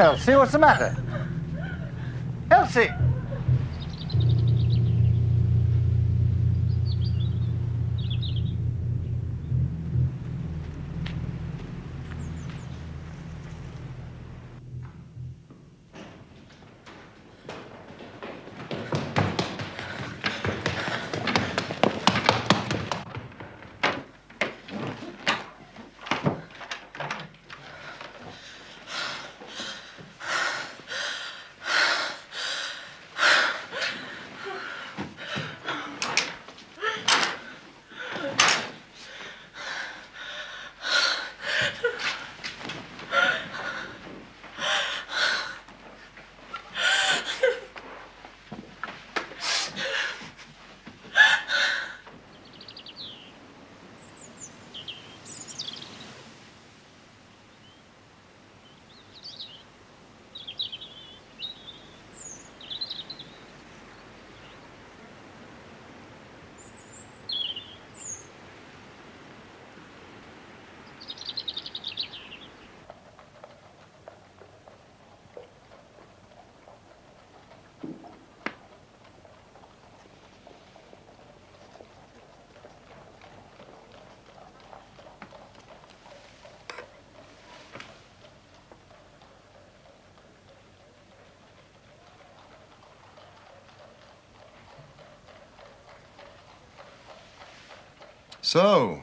Elsie, what's the matter? Elsie! So,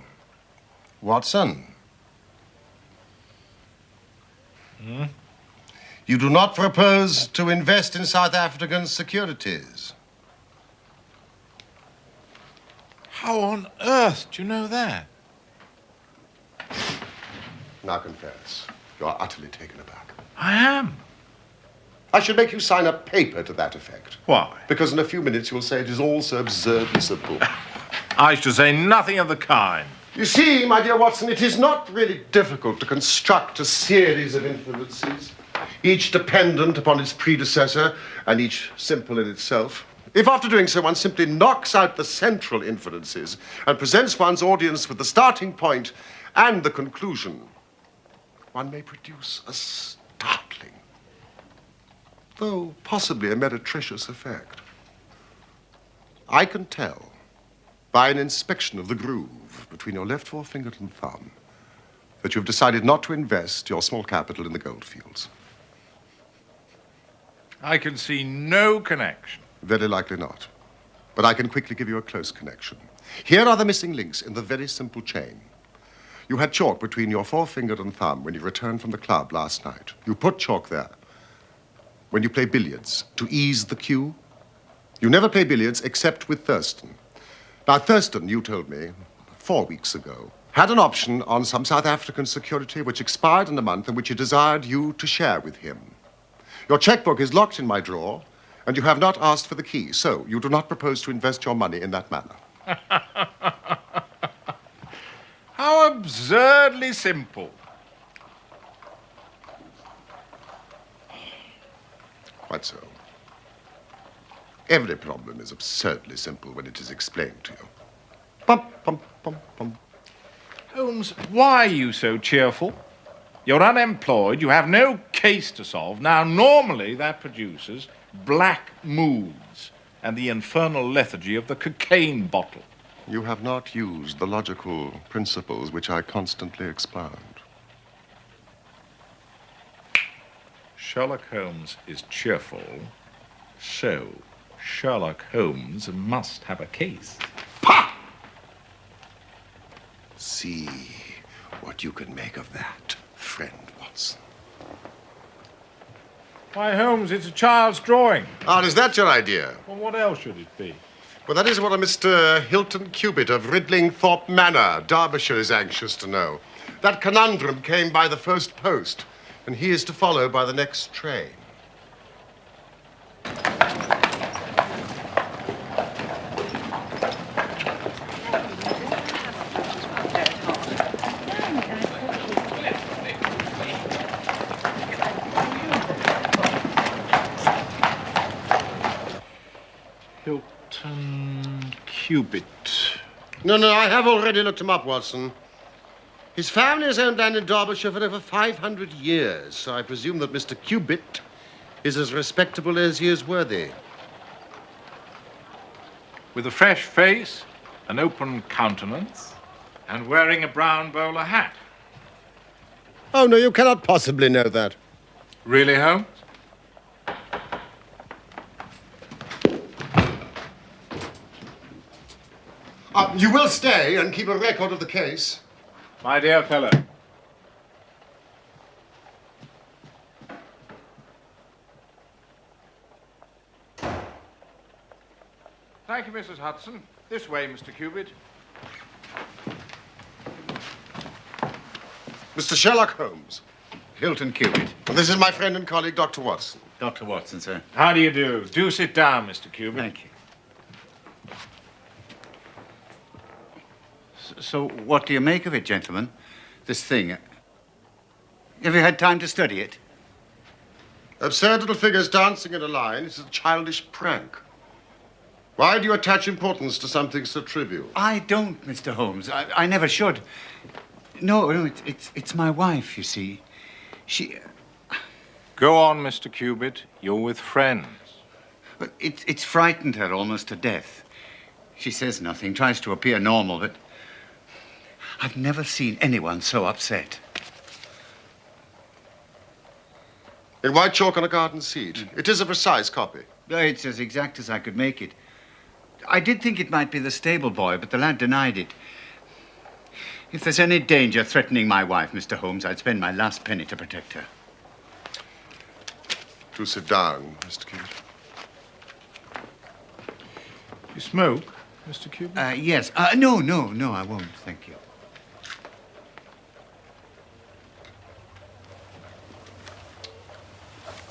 Watson. You do not propose to invest in South African securities? How on earth do you know that? Now confess, you are utterly taken aback. I am. I should make you sign a paper to that effect. Why? Because in a few minutes you'll say it is all so absurdly simple. I should say nothing of the kind. You see, my dear Watson, it is not really difficult to construct a series of inferences, each dependent upon its predecessor and each simple in itself. If after doing so one simply knocks out the central inferences and presents one's audience with the starting point and the conclusion, one may produce a startling, though possibly a meretricious effect. I can tell by an inspection of the groove between your left forefinger and thumb that you've decided not to invest your small capital in the goldfields. I can see no connection. Very likely not. But I can quickly give you a close connection. Here are the missing links in the very simple chain. You had chalk between your forefinger and thumb when you returned from the club last night. You put chalk there when you play billiards to ease the cue. You never play billiards except with Thurston. Now, Thurston, you told me 4 weeks ago, had an option on some South African security which expired in a month and which he desired you to share with him. Your checkbook is locked in my drawer, and you have not asked for the key, so you do not propose to invest your money in that manner. How absurdly simple. Quite so. Every problem is absurdly simple when it is explained to you. Pum, pum, pum, pum. Holmes, why are you so cheerful? You're unemployed, you have no case to solve. Now, normally that produces black moods and the infernal lethargy of the cocaine bottle. You have not used the logical principles which I constantly expound. Sherlock Holmes is cheerful, so Sherlock Holmes must have a case. Pah! See what you can make of that, friend Watson. Why, Holmes, it's a child's drawing. Ah, is that your idea? Well, what else should it be? Well, that is what a Mr. Hilton Cubitt of Ridlingthorpe Manor, Derbyshire, is anxious to know. That conundrum came by the first post, and he is to follow by the next train. Hilton Cubitt. No, I have already looked him up, Watson. His family has owned land in Derbyshire for over 500 years, so I presume that Mr. Cubitt is as respectable as he is worthy. With a fresh face, an open countenance, and wearing a brown bowler hat. Oh, no, you cannot possibly know that. Really, Holmes? You will stay and keep a record of the case. My dear fellow. Thank you, Mrs. Hudson. This way, Mr. Cubitt. Mr. Sherlock Holmes. Hilton Cubitt. And this is my friend and colleague, Dr. Watson. Dr. Watson, sir. How do you do? Do sit down, Mr. Cubitt. Thank you. So, what do you make of it, gentlemen? This thing. Have you had time to study it? Absurd little figures dancing in a line is a childish prank. Why do you attach importance to something so trivial? I don't, Mr. Holmes. I never should. No, it's my wife, you see. She... Go on, Mr. Cubitt. You're with friends. But it's frightened her almost to death. She says nothing, tries to appear normal, but I've never seen anyone so upset. In white chalk on a garden seat. It is a precise copy. It's as exact as I could make it. I did think it might be the stable boy, but the lad denied it. If there's any danger threatening my wife, Mr. Holmes, I'd spend my last penny to protect her. Do sit down, Mr. Cubitt. You smoke, Mr. Cubitt? Yes. No, I won't, thank you.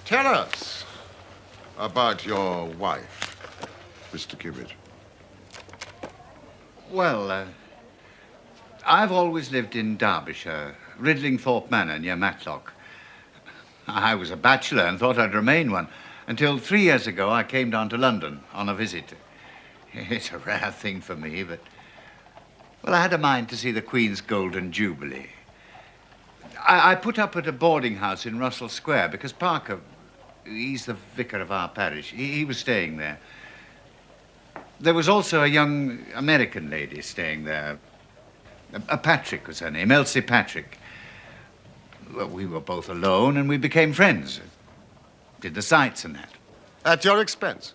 Tell us about your wife, Mr. Cubitt. Well, I've always lived in Derbyshire, Ridlingthorpe Manor near Matlock. I was a bachelor and thought I'd remain one until 3 years ago I came down to London on a visit. It's a rare thing for me, but, well, I had a mind to see the Queen's Golden Jubilee. I put up at a boarding house in Russell Square because Parker, he's the vicar of our parish, he was staying there. There was also a young American lady staying there. Patrick was her name, Elsie Patrick. Well, we were both alone and we became friends. Did the sights and that. At your expense?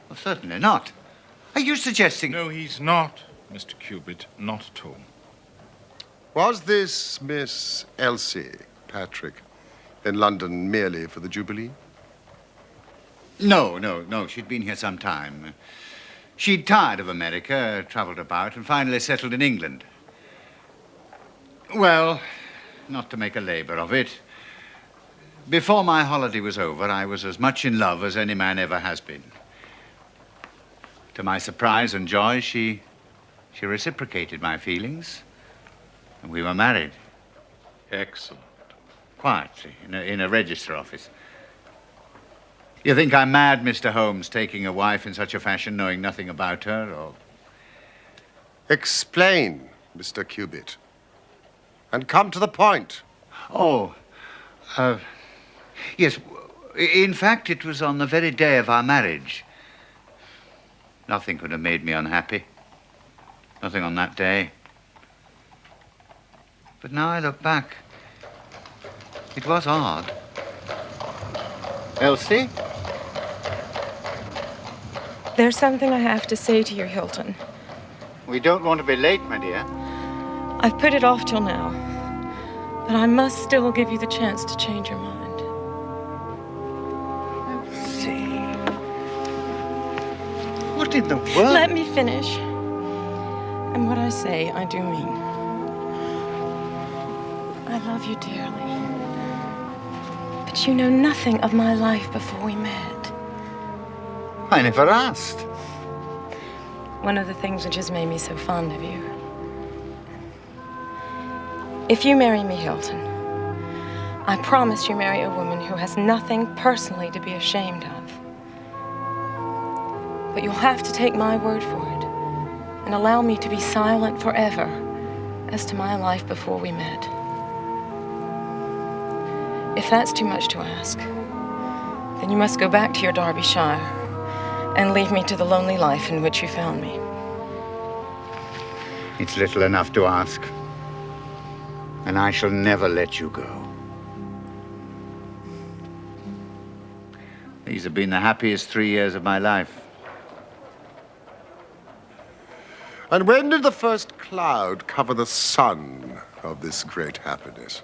Well, certainly not. Are you suggesting... No, he's not, Mr. Cubitt. Not at all. Was this Miss Elsie Patrick in London merely for the Jubilee? No. She'd been here some time. She'd tired of America, traveled about, and finally settled in England. Well, not to make a labor of it, before my holiday was over, I was as much in love as any man ever has been. To my surprise and joy, she reciprocated my feelings, and we were married. Excellent. Quietly, in a register office. You think I'm mad, Mr. Holmes, taking a wife in such a fashion, knowing nothing about her, or... Explain, Mr. Cubitt. And come to the point. Oh, yes. In fact, it was on the very day of our marriage. Nothing could have made me unhappy. Nothing on that day. But now I look back, it was odd. Elsie? There's something I have to say to you, Hilton. We don't want to be late, my dear. I've put it off till now, but I must still give you the chance to change your mind. Elsie. What in the world? Let me finish. And what I say, I do mean. I love you dearly. But you know nothing of my life before we met. I never asked. One of the things which has made me so fond of you. If you marry me, Hilton, I promise you marry a woman who has nothing personally to be ashamed of. But you'll have to take my word for it and allow me to be silent forever as to my life before we met. If that's too much to ask, then you must go back to your Derbyshire and leave me to the lonely life in which you found me. It's little enough to ask, and I shall never let you go. These have been the happiest 3 years of my life. And when did the first cloud cover the sun of this great happiness?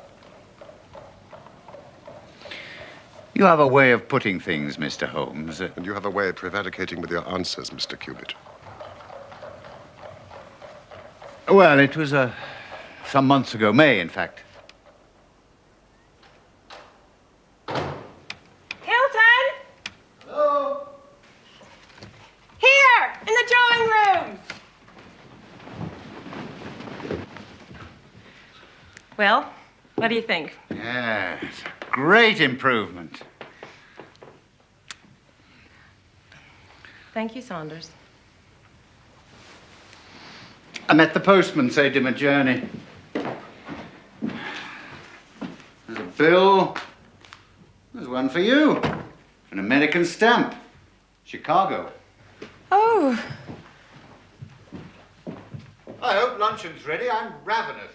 You have a way of putting things, Mr. Holmes. And you have a way of prevaricating with your answers, Mr. Cubitt. Well, it was some months ago, May, in fact. Hilton! Hello? Here, in the drawing room. Well, what do you think? Yes, great improvement. Thank you, Saunders. I met the postman, saved him a journey. There's a bill. There's one for you. An American stamp. Chicago. Oh, I hope luncheon's ready. I'm ravenous.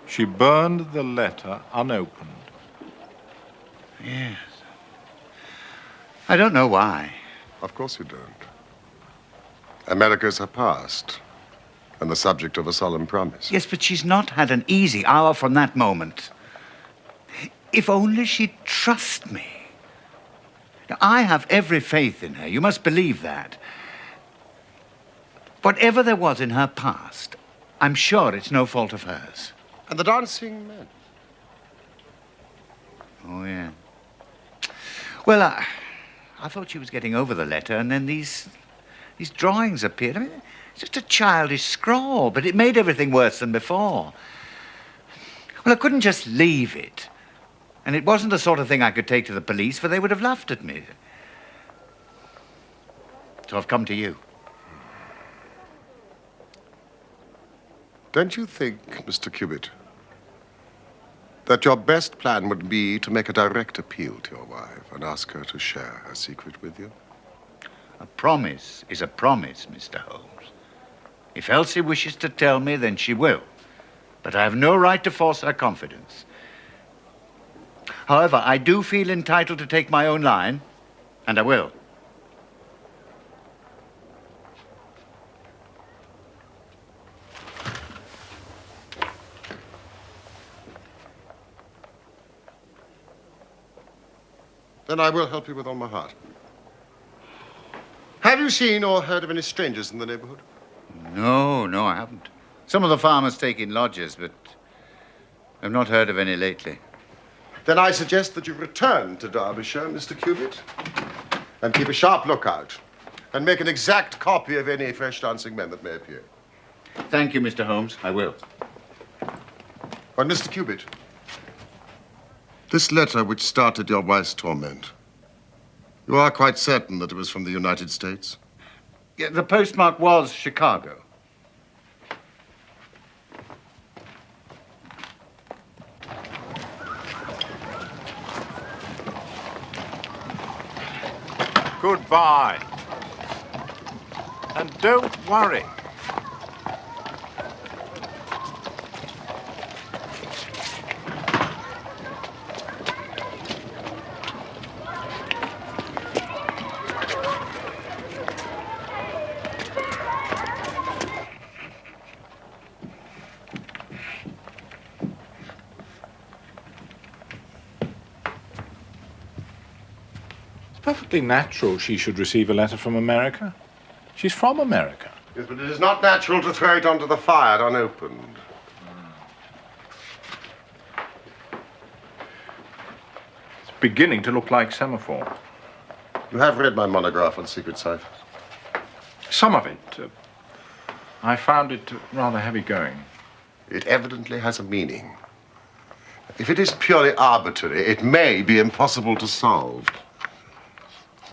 She burned the letter unopened. Yes. I don't know why. Of course you don't. America's her past, and the subject of a solemn promise. Yes, but she's not had an easy hour from that moment. If only she'd trust me. Now, I have every faith in her. You must believe that. Whatever there was in her past, I'm sure it's no fault of hers. And the dancing men. Oh, yeah. Well, I thought she was getting over the letter, and then these drawings appeared. I mean, it's just a childish scrawl, but it made everything worse than before. Well, I couldn't just leave it. And it wasn't the sort of thing I could take to the police, for they would have laughed at me. So I've come to you. Don't you think, Mr. Cubitt, that your best plan would be to make a direct appeal to your wife and ask her to share her secret with you? A promise is a promise, Mr. Holmes. If Elsie wishes to tell me, then she will. But I have no right to force her confidence. However, I do feel entitled to take my own line, and I will. Then I will help you with all my heart. Have you seen or heard of any strangers in the neighborhood? No, I haven't. Some of the farmers take in lodgers, but I've not heard of any lately. Then I suggest that you return to Derbyshire, Mr. Cubitt, and keep a sharp lookout, and make an exact copy of any fresh dancing men that may appear. Thank you, Mr. Holmes. I will. But, Mr. Cubitt, this letter which started your wife's torment, you are quite certain that it was from the United States? Yeah, the postmark was Chicago. Goodbye. And don't worry. Perfectly natural she should receive a letter from America. She's from America. Yes, but it is not natural to throw it onto the fire unopened. beginning to look like semaphore. You have read my monograph on secret ciphers? Some of it. I found it rather heavy going. It evidently has a meaning. If it is purely arbitrary, it may be impossible to solve.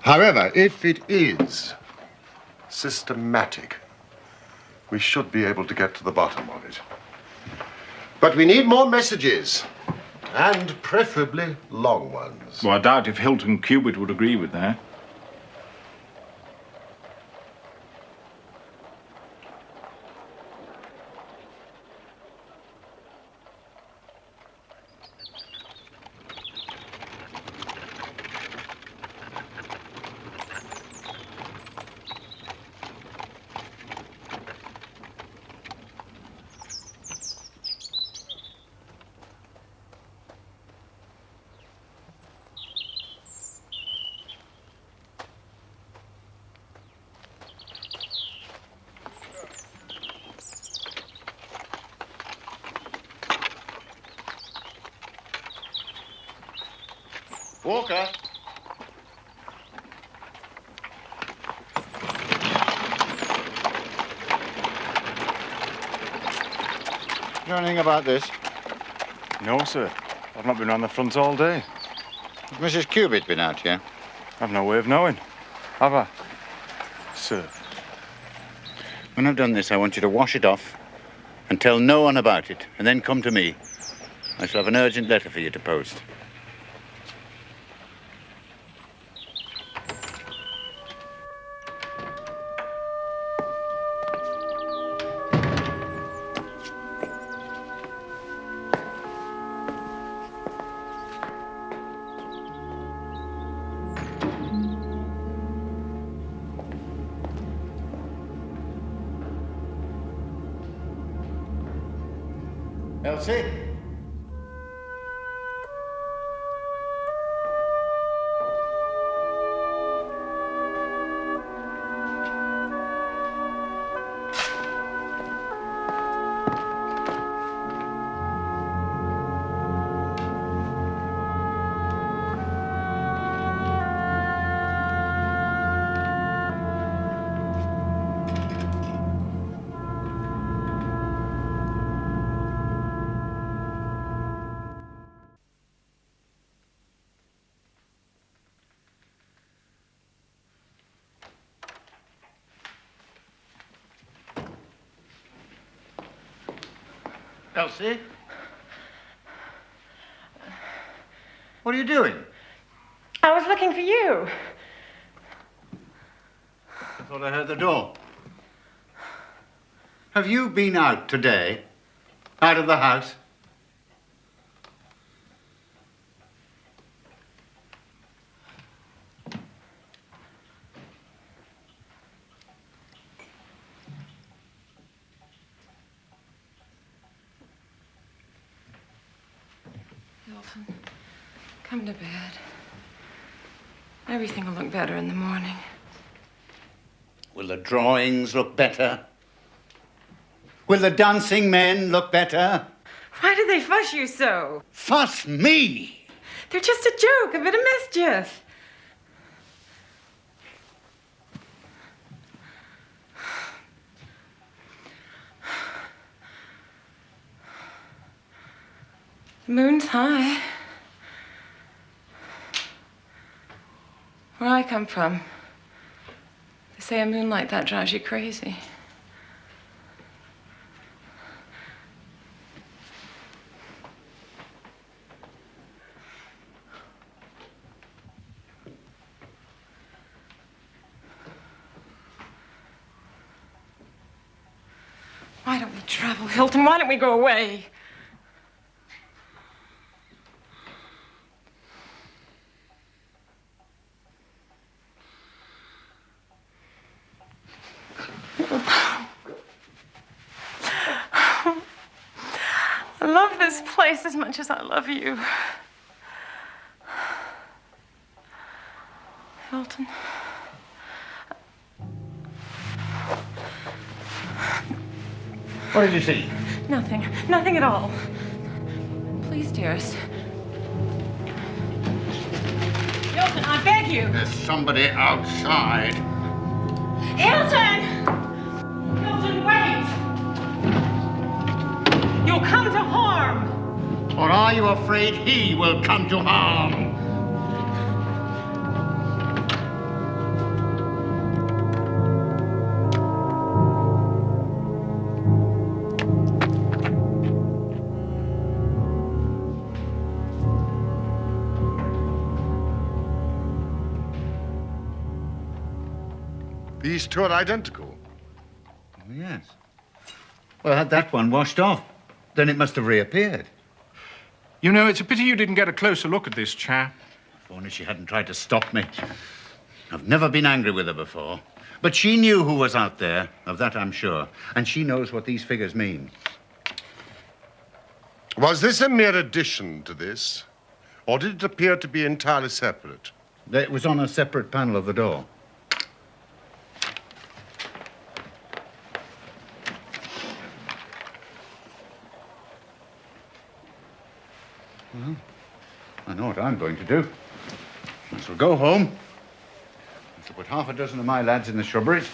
However, if it is systematic, we should be able to get to the bottom of it. But we need more messages, and preferably long ones. Well, I doubt if Hilton Cubitt would agree with that. Walker. You know anything about this? No, sir. I've not been round the front all day. Has Mrs. Cubitt been out here? I've no way of knowing. Have I? Sir. When I've done this, I want you to wash it off and tell no one about it, and then come to me. I shall have an urgent letter for you to post. Elsie? Elsie? What are you doing? I was looking for you. I thought I heard the door. Have you been out today? Out of the house? Hilton, come to bed. Everything will look better in the morning. Will the drawings look better? Will the dancing men look better? Why do they fuss you so? Fuss me! They're just a joke, a bit of mischief. The moon's high. Where I come from, they say a moon like that drives you crazy. Why don't we travel, Hilton? Why don't we go away? I love this place as much as I love you. Hilton. What did you see? Nothing. Nothing at all. Please, dearest. Hilton, I beg you. There's somebody outside. Hilton! Hilton, wait! You'll come to harm. Or are you afraid he will come to harm? These two are identical. Oh, yes. Well, had that one washed off, then it must have reappeared. You know, it's a pity you didn't get a closer look at this chap. If only she hadn't tried to stop me. I've never been angry with her before. But she knew who was out there, of that I'm sure. And she knows what these figures mean. Was this a mere addition to this? Or did it appear to be entirely separate? It was on a separate panel of the door. Well, I know what I'm going to do. I shall go home. I shall put half a dozen of my lads in the shrubberies.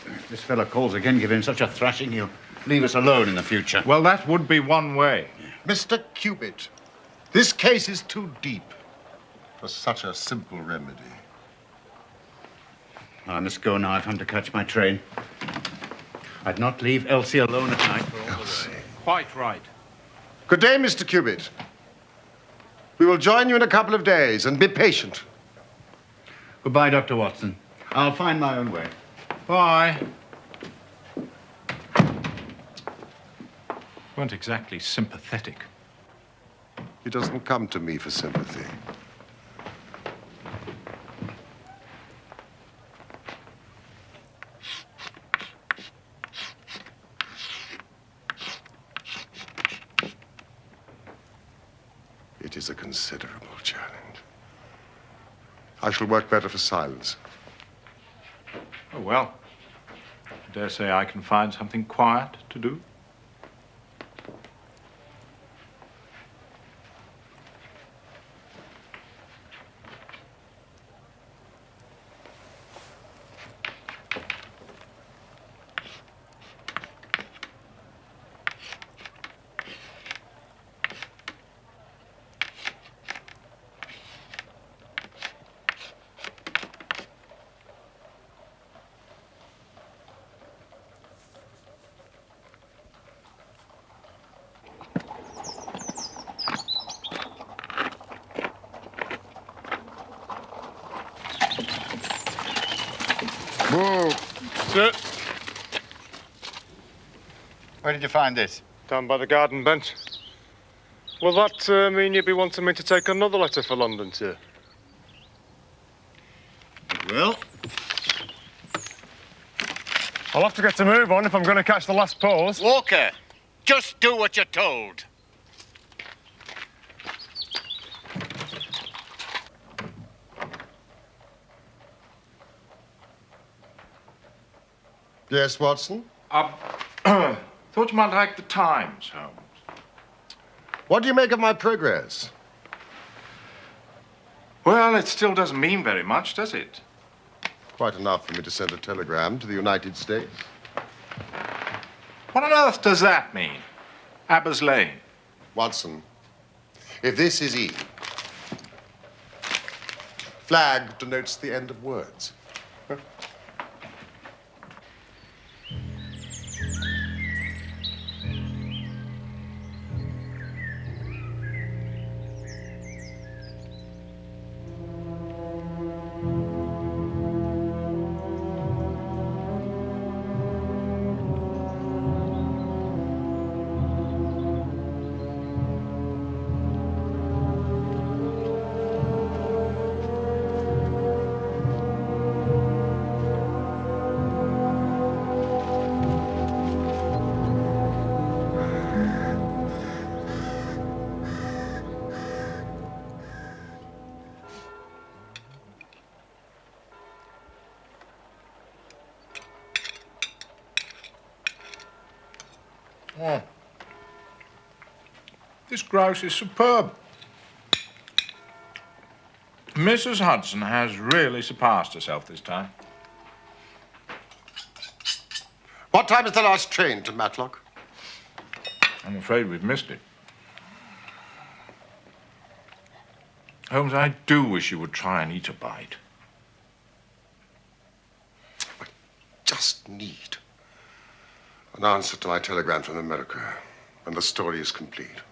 If this fellow calls again, give him such a thrashing, he'll leave us alone in the future. Well, that would be one way. Mr. Cubitt, this case is too deep for such a simple remedy. I must go now if I'm to catch my train. I'd not leave Elsie alone at night for all the day. Quite right. Good day, Mr. Cubitt. We will join you in a couple of days, and be patient. Goodbye, Dr. Watson. I'll find my own way. Bye. Weren't exactly sympathetic. He doesn't come to me for sympathy. It is a considerable challenge. I shall work better for silence. Oh, well. I dare say I can find something quiet to do. Whoa. Sir, Where did you find this? down by the garden bench. Will that mean you'd be wanting me to take another letter for London, sir? Well, I'll have to get a move on if I'm going to catch the last pause. Walker, just do what you're told. Yes, Watson? Thought you might like the Times, Holmes. What do you make of my progress? Well, it still doesn't mean very much, does it? Quite enough for me to send a telegram to the United States. What on earth does that mean? Abbas Lane. Watson, if this is E, flag denotes the end of words. Oh. This grouse is superb. Mrs. Hudson has really surpassed herself this time. What time is the last train to Matlock? I'm afraid we've missed it. Holmes, I do wish you would try and eat a bite. I just need an answer to my telegram from America, and the story is complete.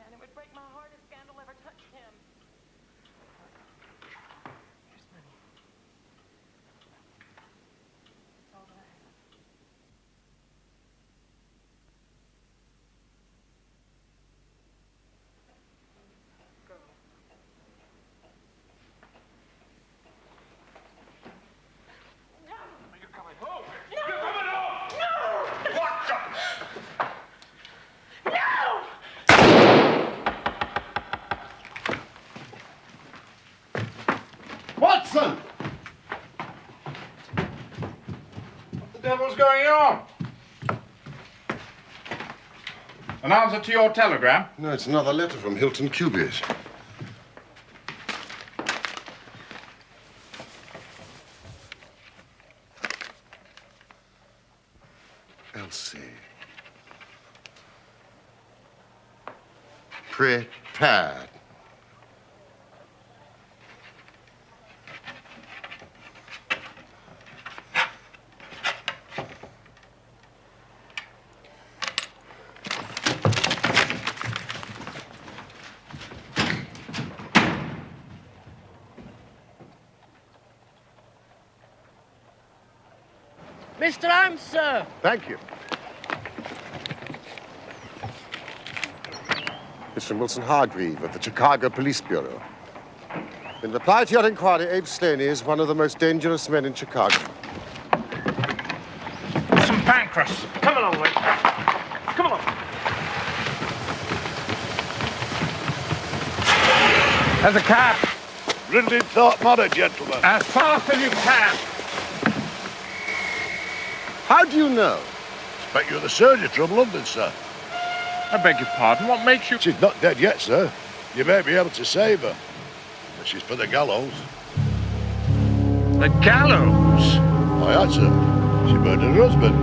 It would break my heart if scandal ever touched him. Here's money. It's all that I have. Go. No! You're coming home! No! You're coming home! No! What the... Watson! What the devil's going on? An answer to your telegram? No, it's another letter from Hilton Cubitt. Elsie. Prepared. Mr. Holmes, sir. Thank you. It's from Wilson Hargreave of the Chicago Police Bureau. In reply to your inquiry, Abe Slaney is one of the most dangerous men in Chicago. Some pancreas. Come along, mate. Come along. There's a cab. Ridley Thorpe Manor, gentlemen. As fast as you can. How do you know? Expect you're the surgeon from London, sir. I beg your pardon. What makes you... She's not dead yet, sir. You may be able to save her. But she's for the gallows. The gallows? Why, aye, sir. She murdered her husband.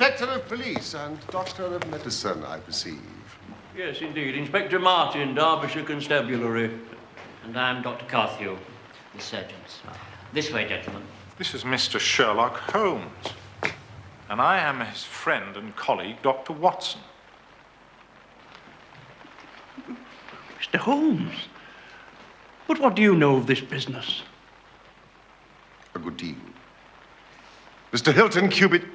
Inspector of Police and Doctor of Medicine, I perceive. Yes, indeed. Inspector Martin, Derbyshire Constabulary. And I'm Dr. Carthew, the surgeons. This way, gentlemen. This is Mr. Sherlock Holmes, and I am his friend and colleague, Dr. Watson. Mr. Holmes? But what do you know of this business? A good deal. Mr. Hilton Cubitt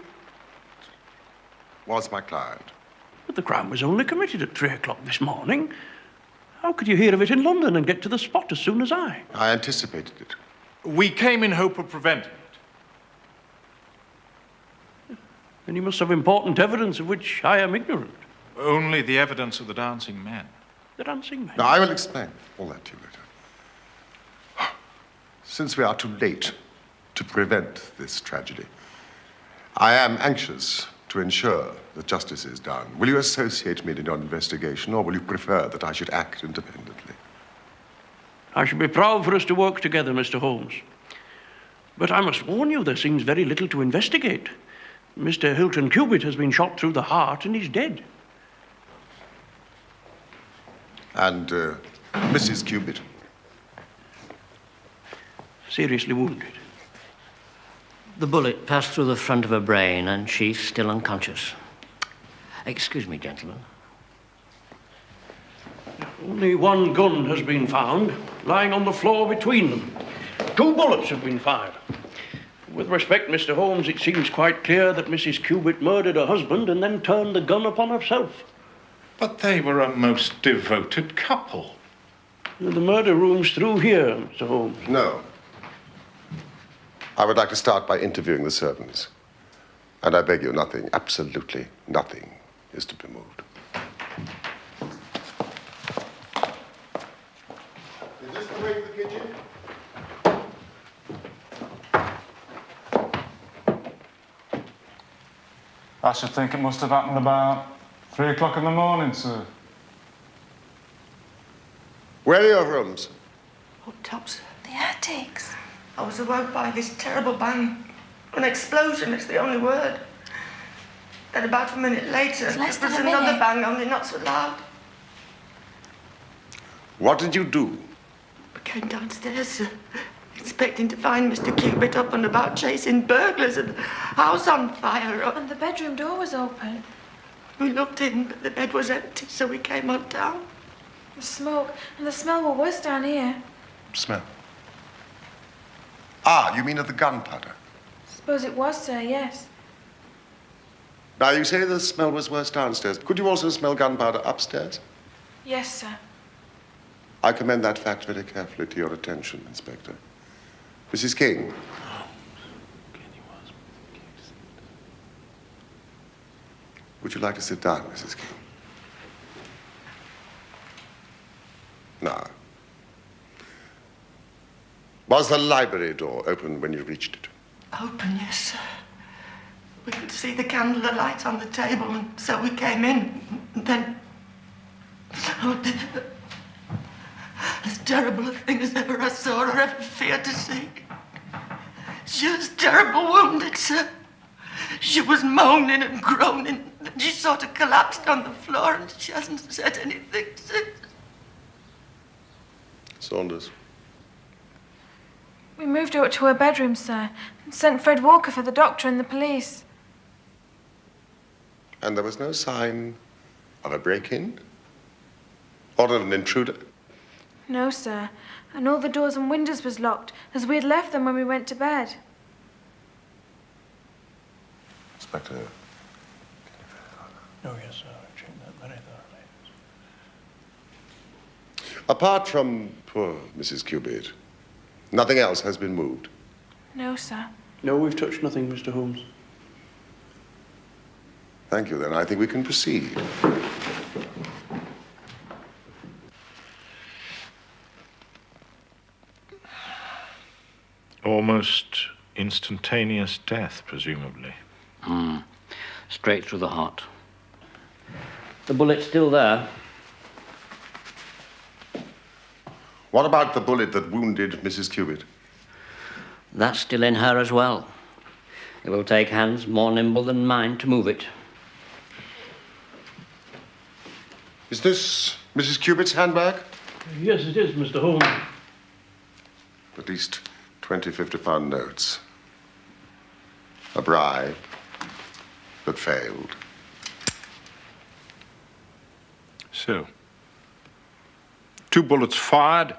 was my client. But the crime was only committed at 3 o'clock this morning. How could you hear of it in London and get to the spot as soon as I? I anticipated it. We came in hope of preventing it. Then you must have important evidence of which I am ignorant. Only the evidence of the dancing men. The dancing men? Now, I will explain all that to you later. Since we are too late to prevent this tragedy, I am anxious to ensure that justice is done. Will you associate me in your investigation, or will you prefer that I should act independently? I should be proud for us to work together, Mr. Holmes. But I must warn you, there seems very little to investigate. Mr. Hilton Cubitt has been shot through the heart and is dead. And Mrs. Cubitt? Seriously wounded. The bullet passed through the front of her brain, and she's still unconscious. Excuse me, gentlemen. Only one gun has been found, lying on the floor between them. 2 bullets have been fired. With respect, Mr. Holmes, it seems quite clear that Mrs. Cubitt murdered her husband and then turned the gun upon herself. But they were a most devoted couple. The murder room's through here, Mr. Holmes. No. I would like to start by interviewing the servants. And I beg you, nothing, absolutely nothing, is to be moved. Is this the way to the kitchen? I should think it must have happened about 3 o'clock in the morning, sir. Where are your rooms? Oh, tops. The attics. I was awoke by this terrible bang. An explosion is the only word. Then about a minute later, there was another bang, only not so loud. What did you do? I came downstairs, sir, expecting to find Mr. Cubitt up and about chasing burglars and the house on fire. And the bedroom door was open. We looked in, but the bed was empty, so we came on down. The smoke and the smell were worse down here. Smell. Ah, you mean of the gunpowder? Suppose it was, sir, yes. Now, you say the smell was worse downstairs. Could you also smell gunpowder upstairs? Yes, sir. I commend that fact very carefully to your attention, Inspector. Mrs. King. Would you like to sit down, Mrs. King? Now, was the library door open when you reached it? Open, yes, sir. We could see the candle alight on the table, and so we came in. And then... Oh, as terrible a thing as ever I saw or ever feared to see. She was terribly wounded, sir. She was moaning and groaning. And she sort of collapsed on the floor, and she hasn't said anything since. Saunders. We moved her up to her bedroom, sir, and sent Fred Walker for the doctor and the police. And there was no sign of a break-in? Or of an intruder? No, sir. And all the doors and windows was locked, as we had left them when we went to bed. Inspector. Oh, yes, sir. I've checked that very thoroughly. Apart from poor Mrs. Cubitt, nothing else has been moved? No, sir. No, we've touched nothing, Mr. Holmes. Thank you, then. I think we can proceed. Almost instantaneous death, presumably. Straight through the heart. The bullet's still there. What about the bullet that wounded Mrs. Cubitt? That's still in her as well. It will take hands more nimble than mine to move it. Is this Mrs. Cubitt's handbag? Yes, it is, Mr. Holmes. At least 20 £50 notes. A bribe that failed. So, 2 bullets fired,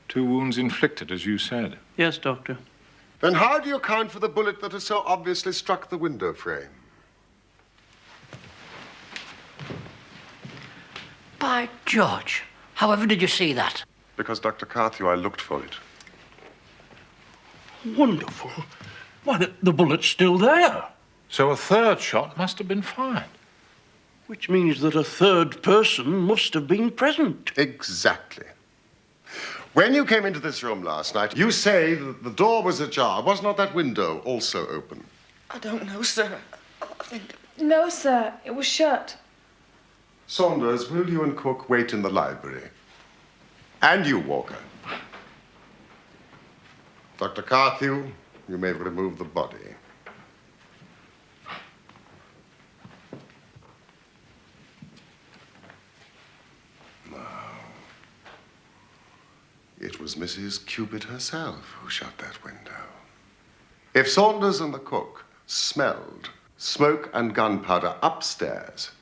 2 wounds inflicted, as you said. Yes, Doctor. Then how do you account for the bullet that has so obviously struck the window frame? By George, however did you see that? Because, Dr. Carthew, I looked for it. Wonderful. Why, the bullet's still there. So a 3rd shot must have been fired. Which means that a 3rd person must have been present. Exactly. When you came into this room last night, you say that the door was ajar. Was not that window also open? I don't know, sir. I think... No, sir. It was shut. Saunders, will you and Cook wait in the library? And you, Walker. Dr. Carthew, you may remove the body. It was Mrs. Cubitt herself who shut that window. If Saunders and the cook smelled smoke and gunpowder upstairs,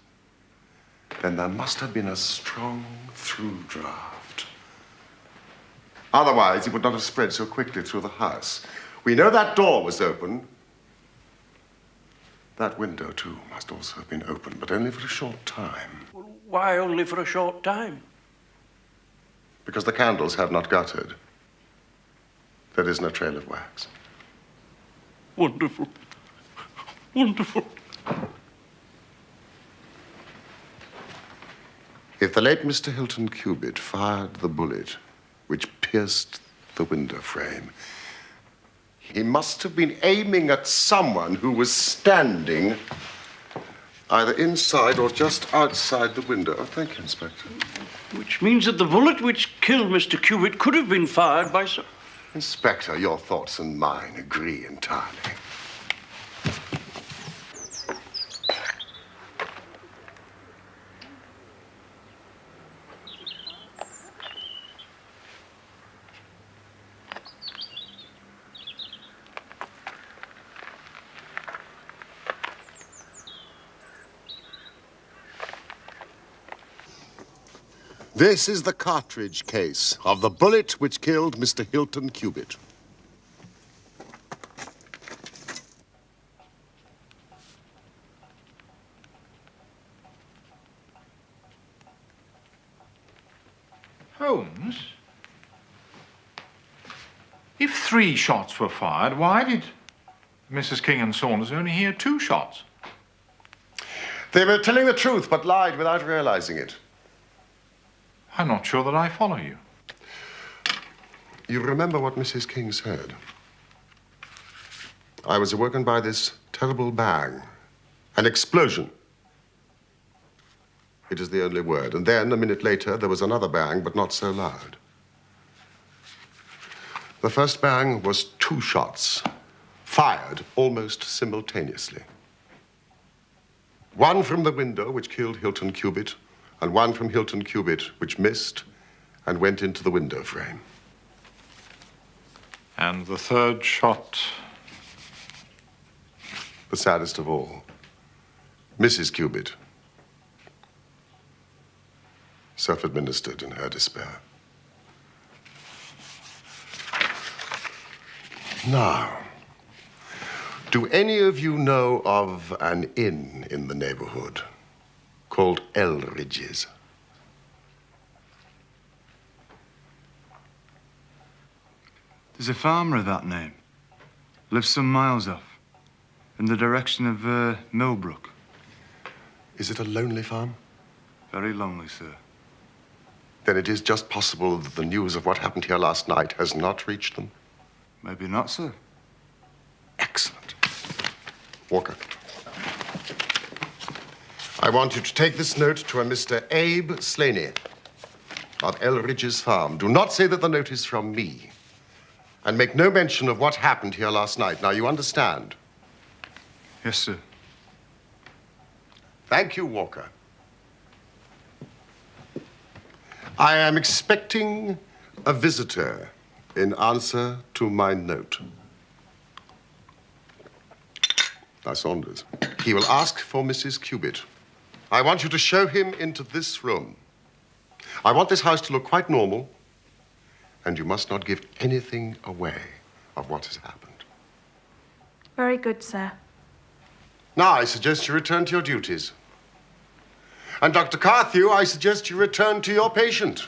then there must have been a strong through draft. Otherwise, it would not have spread so quickly through the house. We know that door was open. That window, too, must also have been open, but only for a short time. Why only for a short time? Because the candles have not guttered. There is no trail of wax. Wonderful. Wonderful. If the late Mr. Hilton Cubitt fired the bullet which pierced the window frame, he must have been aiming at someone who was standing either inside or just outside the window. Oh, thank you, Inspector. Which means that the bullet which killed Mr. Cubitt could have been fired by some... Inspector, your thoughts and mine agree entirely. This is the cartridge case of the bullet which killed Mr. Hilton Cubitt. Holmes? If 3 shots were fired, why did Mrs. King and Saunders only hear 2 shots? They were telling the truth, but lied without realizing it. I'm not sure that I follow you. You remember what Mrs. King said? I was awoken by this terrible bang, an explosion. It is the only word. And then, a minute later, there was another bang, but not so loud. The first bang was 2 shots, fired almost simultaneously. One from the window, which killed Hilton Cubitt, and one from Hilton Cubitt, which missed and went into the window frame. And the 3rd shot? The saddest of all, Mrs. Cubitt, self-administered in her despair. Now, do any of you know of an inn in the neighborhood called Elridge's? There's a farmer of that name. Lives some miles off, in the direction of Millbrook. Is it a lonely farm? Very lonely, sir. Then it is just possible that the news of what happened here last night has not reached them. Maybe not, sir. Excellent. Walker. I want you to take this note to a Mr. Abe Slaney of Elridge's farm. Do not say that the note is from me. And make no mention of what happened here last night. Now, you understand? Yes, sir. Thank you, Walker. I am expecting a visitor in answer to my note. Now, Saunders, he will ask for Mrs. Cubitt. I want you to show him into this room. I want this house to look quite normal, and you must not give anything away of what has happened. Very good, sir. Now, I suggest you return to your duties. And Dr. Carthew, I suggest you return to your patient.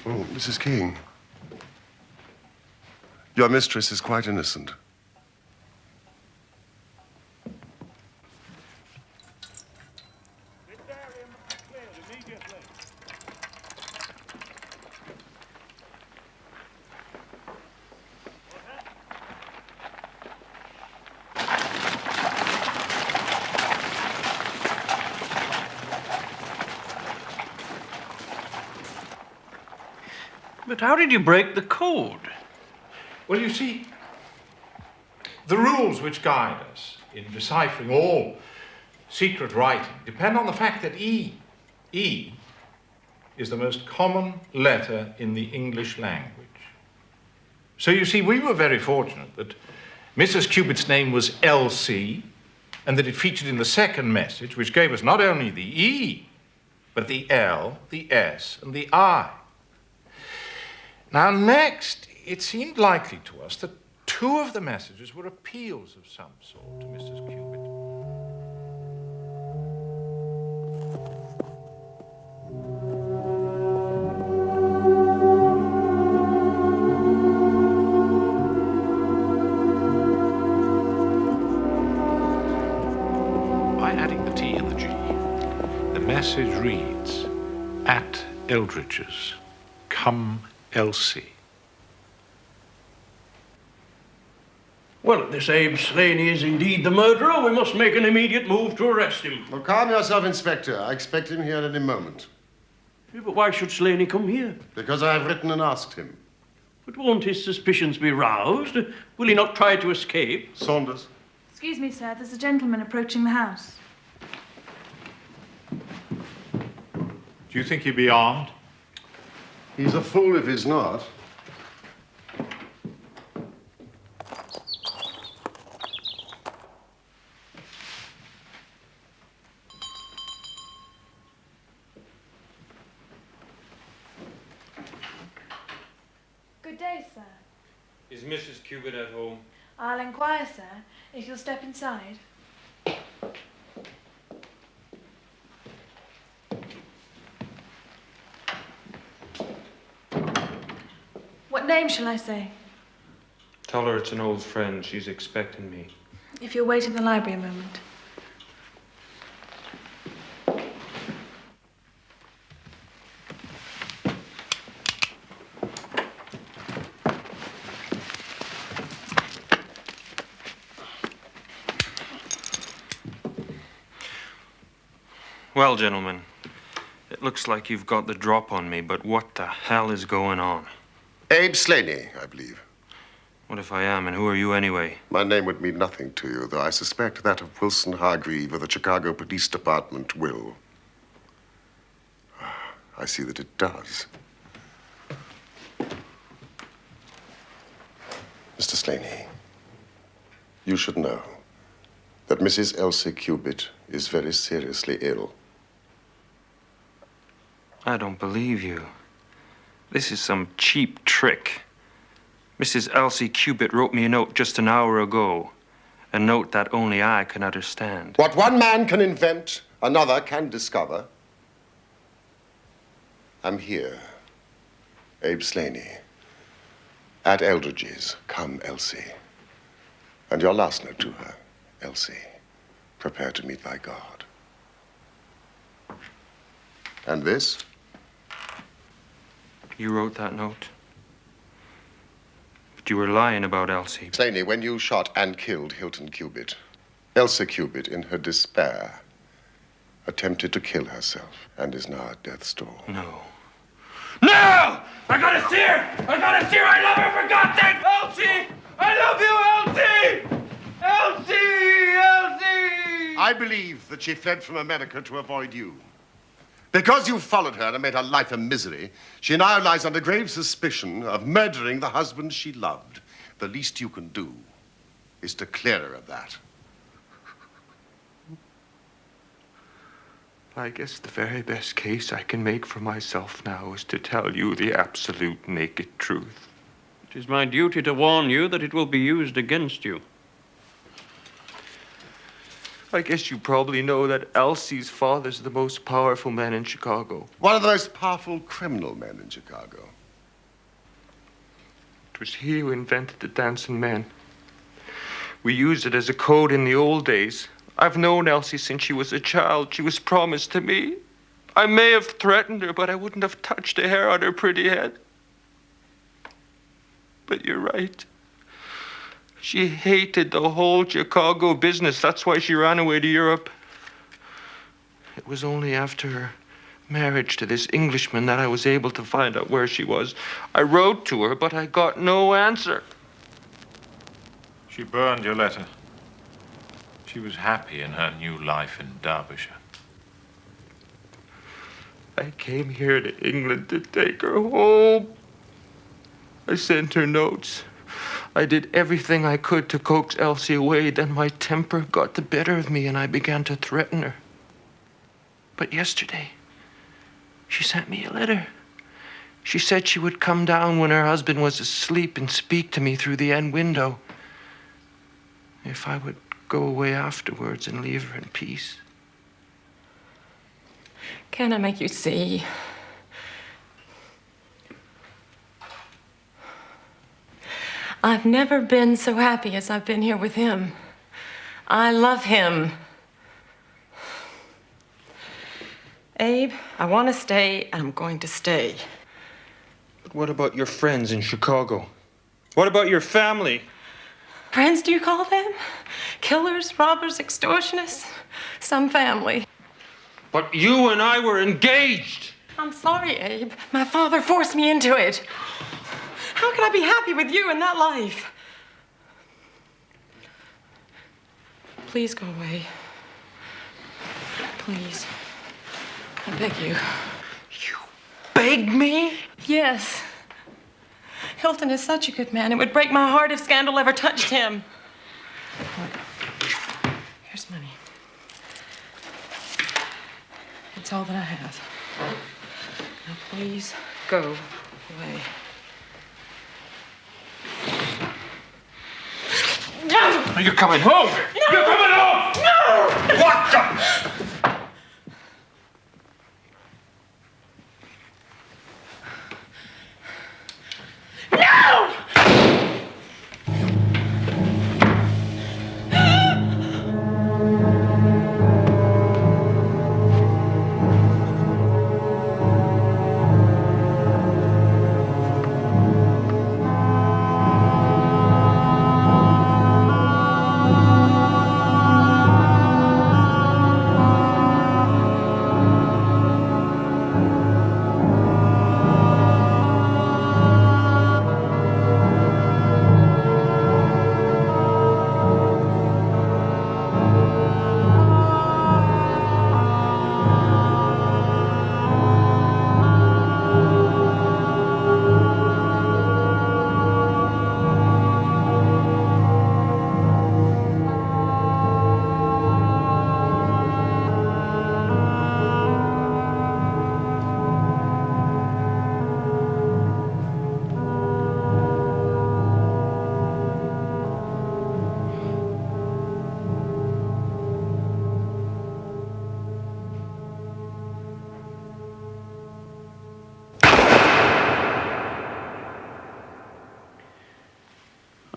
Oh, Mrs. King. Your mistress is quite innocent. But how did you break the code? Well, you see, the rules which guide us in deciphering all secret writing depend on the fact that E is the most common letter in the English language. So you see, we were very fortunate that Mrs. Cubitt's name was Elsie, and that it featured in the second message, which gave us not only the E, but the L, the S, and the I. Now, next, it seemed likely to us that two of the messages were appeals of some sort to Mrs. Cubitt. By adding the T and the G, the message reads, "At Eldridge's, come Elsie." Well, if this Abe Slaney is indeed the murderer, we must make an immediate move to arrest him. Well, calm yourself, Inspector. I expect him here any moment. Yeah, but why should Slaney come here? Because I have written and asked him. But won't his suspicions be roused? Will he not try to escape? Saunders. Excuse me, sir. There's a gentleman approaching the house. Do you think he'd be armed? He's a fool if he's not. Good day, sir. Is Mrs. Cubitt at home? I'll inquire, sir, if you'll step inside. What name shall I say? Tell her it's an old friend. She's expecting me. If you'll wait in the library a moment. Well, gentlemen, it looks like you've got the drop on me, but what the hell is going on? Abe Slaney, I believe. What if I am, and who are you anyway? My name would mean nothing to you, though I suspect that of Wilson Hargreave of the Chicago Police Department will. I see that it does. Mr. Slaney, you should know that Mrs. Elsie Cubitt is very seriously ill. I don't believe you. This is some cheap trick. Mrs. Elsie Cubitt wrote me a note just an hour ago. A note that only I can understand. What one man can invent, another can discover. I'm here, Abe Slaney, at Eldridge's. Come, Elsie. And your last note to her, Elsie, prepare to meet thy God. And this? You wrote that note? But you were lying about Elsie. Slaney, when you shot and killed Hilton Cubitt, Elsie Cubitt, in her despair, attempted to kill herself and is now at death's door. No. No! I gotta see her! I gotta see her! I love her, for God's sake! Elsie! I love you, Elsie! Elsie! Elsie! I believe that she fled from America to avoid you. Because you followed her and made her life a misery, she now lies under grave suspicion of murdering the husband she loved. The least you can do is to clear her of that. I guess the very best case I can make for myself now is to tell you the absolute naked truth. It is my duty to warn you that it will be used against you. I guess you probably know that Elsie's father's the most powerful man in Chicago. One of the most powerful criminal men in Chicago. It was he who invented the dancing man. We used it as a code in the old days. I've known Elsie since she was a child. She was promised to me. I may have threatened her, but I wouldn't have touched a hair on her pretty head. But you're right. She hated the whole Chicago business. That's why she ran away to Europe. It was only after her marriage to this Englishman that I was able to find out where she was. I wrote to her, but I got no answer. She burned your letter. She was happy in her new life in Derbyshire. I came here to England to take her home. I sent her notes. I did everything I could to coax Elsie away. Then my temper got the better of me and I began to threaten her. But yesterday, she sent me a letter. She said she would come down when her husband was asleep and speak to me through the end window. If I would go away afterwards and leave her in peace. Can I make you see? I've never been so happy as I've been here with him. I love him. Abe, I want to stay, and I'm going to stay. But what about your friends in Chicago? What about your family? Friends, do you call them? Killers, robbers, extortionists? Some family. But you and I were engaged. I'm sorry, Abe. My father forced me into it. How can I be happy with you in that life? Please go away. Please. I beg you. You beg me? Yes. Hilton is such a good man. It would break my heart if scandal ever touched him. Here's money. It's all that I have. Now, please go away. No! You're coming home! No! You're coming home! No! What the? No!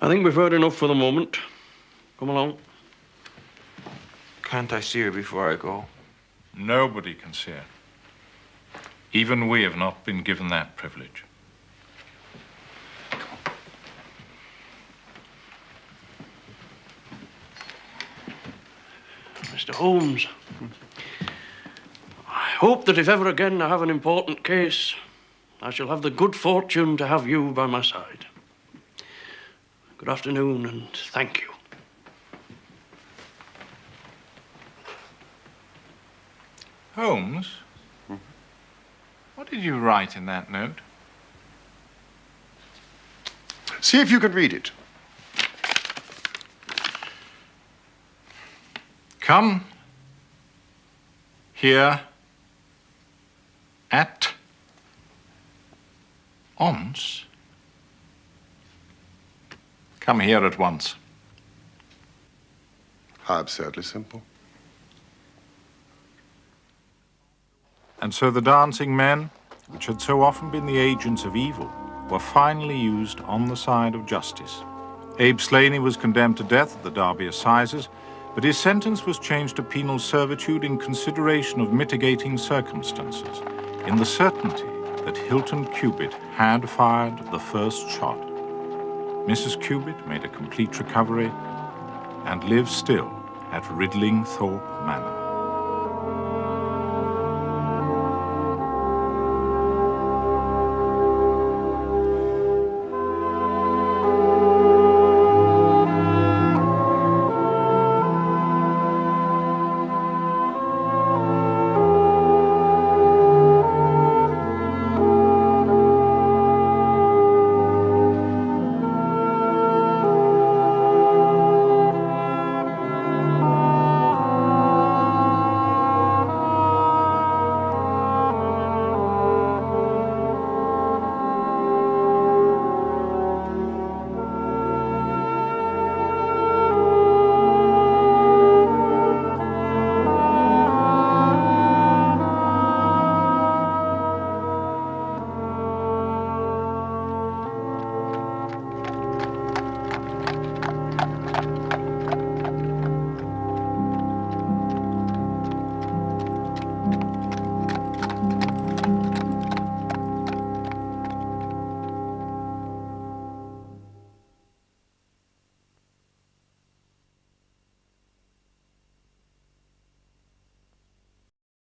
I think we've heard enough for the moment. Come along. Can't I see her before I go? Nobody can see her. Even we have not been given that privilege. Mr. Holmes, I hope that if ever again I have an important case, I shall have the good fortune to have you by my side. Good afternoon, and thank you. Holmes? What did you write in that note? See if you can read it. Come here at once. Come here at once. How absurdly simple. And so the dancing men, which had so often been the agents of evil, were finally used on the side of justice. Abe Slaney was condemned to death at the Derby Assizes, but his sentence was changed to penal servitude in consideration of mitigating circumstances, in the certainty that Hilton Cubitt had fired the first shot. Mrs. Cubitt made a complete recovery and lives still at Ridlingthorpe Manor.